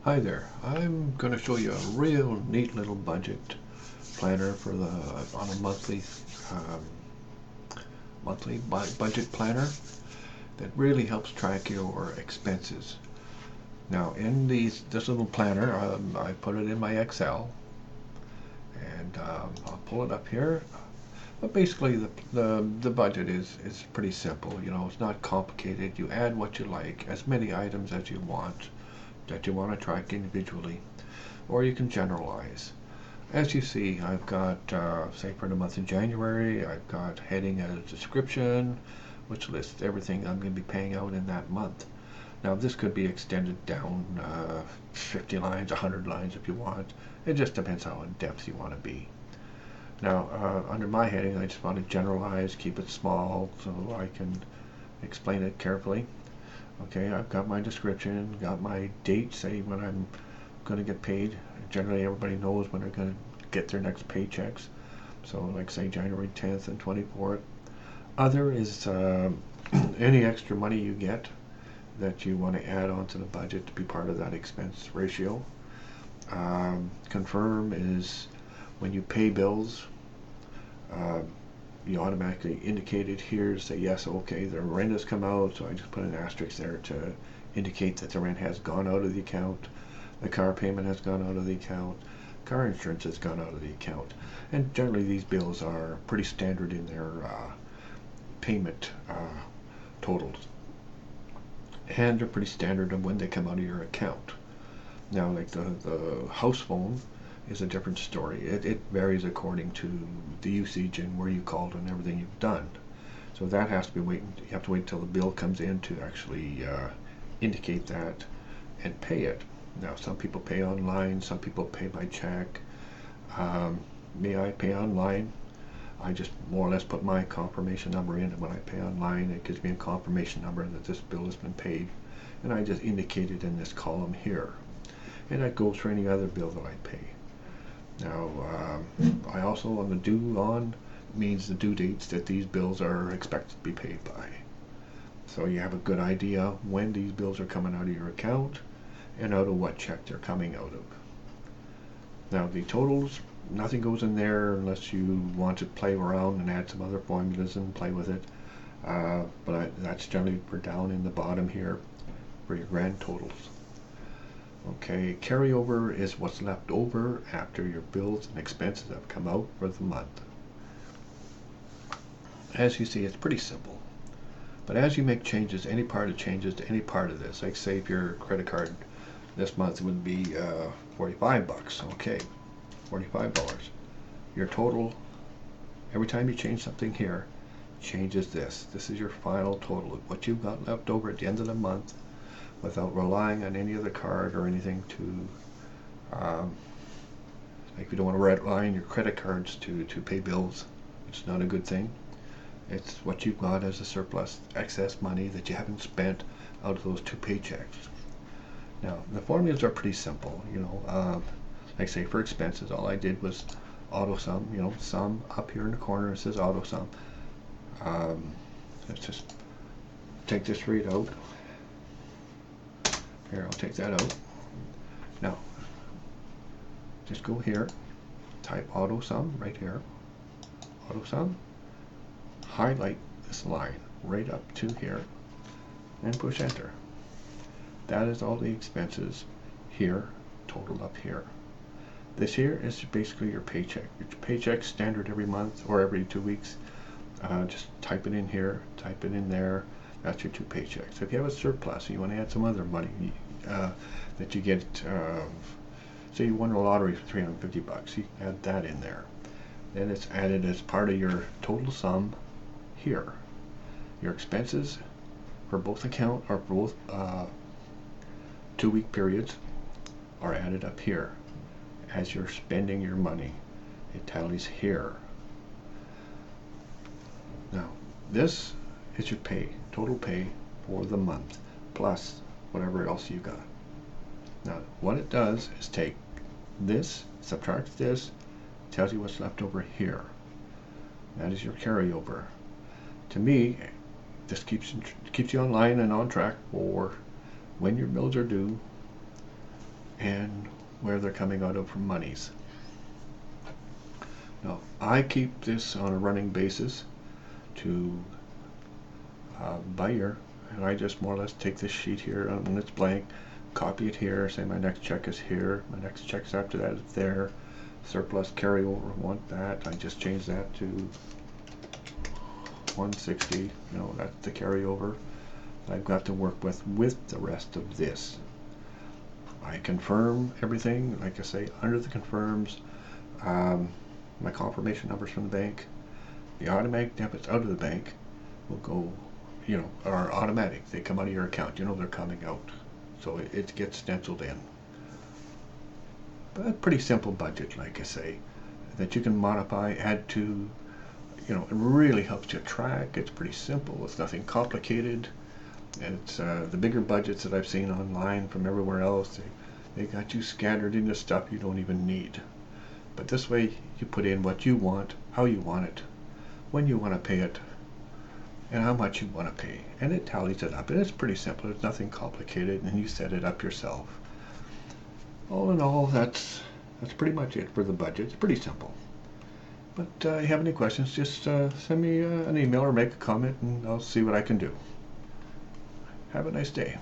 Hi there. I'm going to show you a real neat little budget planner for on a um, budget planner that really helps track your expenses. Now, in this little planner, I put it in my Excel, and I'll pull it up here. But basically, the budget is pretty simple. You know, it's not complicated. You add what you like, as many items as you want that you want to track individually, or you can generalize. As you see, I've got, say for the month of January, I've got heading as a description, which lists everything I'm going to be paying out in that month. Now this could be extended down 50 lines, 100 lines if you want. It just depends how in depth you want to be. Now under my heading, I just want to generalize, keep it small so I can explain it carefully. Okay, I've got my description, got my date, say when I'm going to get paid. Generally, everybody knows when they're going to get their next paychecks. So, like say January 10th and 24th. Other is any extra money you get that you want to add onto the budget to be part of that expense ratio. Confirm is when you pay bills. Um, you automatically indicate it here, say yes, okay, the rent has come out, so I just put an asterisk there to indicate that the rent has gone out of the account, the car payment has gone out of the account, car insurance has gone out of the account. And generally these bills are pretty standard in their payment totals, and they're pretty standard of when they come out of your account. Now, like the house phone is a different story. It varies according to the usage and where you called and everything you've done. So that has to be waiting. You have to wait until the bill comes in to actually indicate that and pay it. Now, some people pay online, some people pay by check. Me, I pay online. I just more or less put my confirmation number in, and when I pay online, it gives me a confirmation number that this bill has been paid, and I just indicate it in this column here. And that goes for any other bill that I pay. Now, I also on the due on means the due dates that these bills are expected to be paid by. So you have a good idea when these bills are coming out of your account and out of what check they're coming out of. Now the totals, nothing goes in there unless you want to play around and add some other formulas and play with it. That's generally for down in the bottom here for your grand totals. Okay, carryover is what's left over after your bills and expenses have come out for the month. As you see, it's pretty simple. But as you make changes, any part of changes to any part of this, like say if your credit card this month would be $45, okay, $45. Your total, every time you change something here, changes this. This is your final total of what you've got left over at the end of the month, without relying on any other card or anything to, like you don't want to rely on your credit cards to pay bills. It's not a good thing. It's what you've got as a surplus, excess money that you haven't spent out of those two paychecks. Now, the formulas are pretty simple. You know, like say for expenses, all I did was auto sum. You know, sum up here in the corner, it says auto sum. Let's just take this read out. Here, I'll take that out. Now, just go here, type auto sum right here, auto sum, highlight this line right up to here, and push enter. That is all the expenses here, totaled up here. This here is basically your paycheck. Your paycheck's standard every month or every 2 weeks. Just type it in here, type it in there. That's your two paychecks. If you have a surplus and you want to add some other money that you get, say you won the lottery for $350, you add that in there. Then it's added as part of your total sum here. Your expenses for both account or both 2 week periods are added up here. As you're spending your money, it tallies here. Now, this is your pay, total pay for the month, plus whatever else you got. Now, what it does is take this, subtracts this, tells you what's left over here. That is your carryover. To me, this keeps you online and on track for when your bills are due, and where they're coming out of from monies. Now, I keep this on a running basis to by year, and I just more or less take this sheet here when it's blank, copy it here, say my next check is here, my next checks after that is there, surplus carryover, want that, I just change that to 160, you know, that's the carryover I've got to work with the rest of this. I confirm everything, like I say, under the confirms, my confirmation numbers from the bank, the automatic debits out of the bank will go, you know, are automatic. They come out of your account. You know they're coming out. So it gets stenciled in. But a pretty simple budget, like I say, that you can modify, add to, you know, it really helps you track. It's pretty simple. It's nothing complicated. And it's the bigger budgets that I've seen online from everywhere else, they got you scattered into stuff you don't even need. But this way you put in what you want, how you want it, when you want to pay it, and how much you want to pay. And it tallies it up. And it's pretty simple. It's nothing complicated, and you set it up yourself. All in all, that's pretty much it for the budget. It's pretty simple. But if you have any questions, just send me an email or make a comment, and I'll see what I can do. Have a nice day.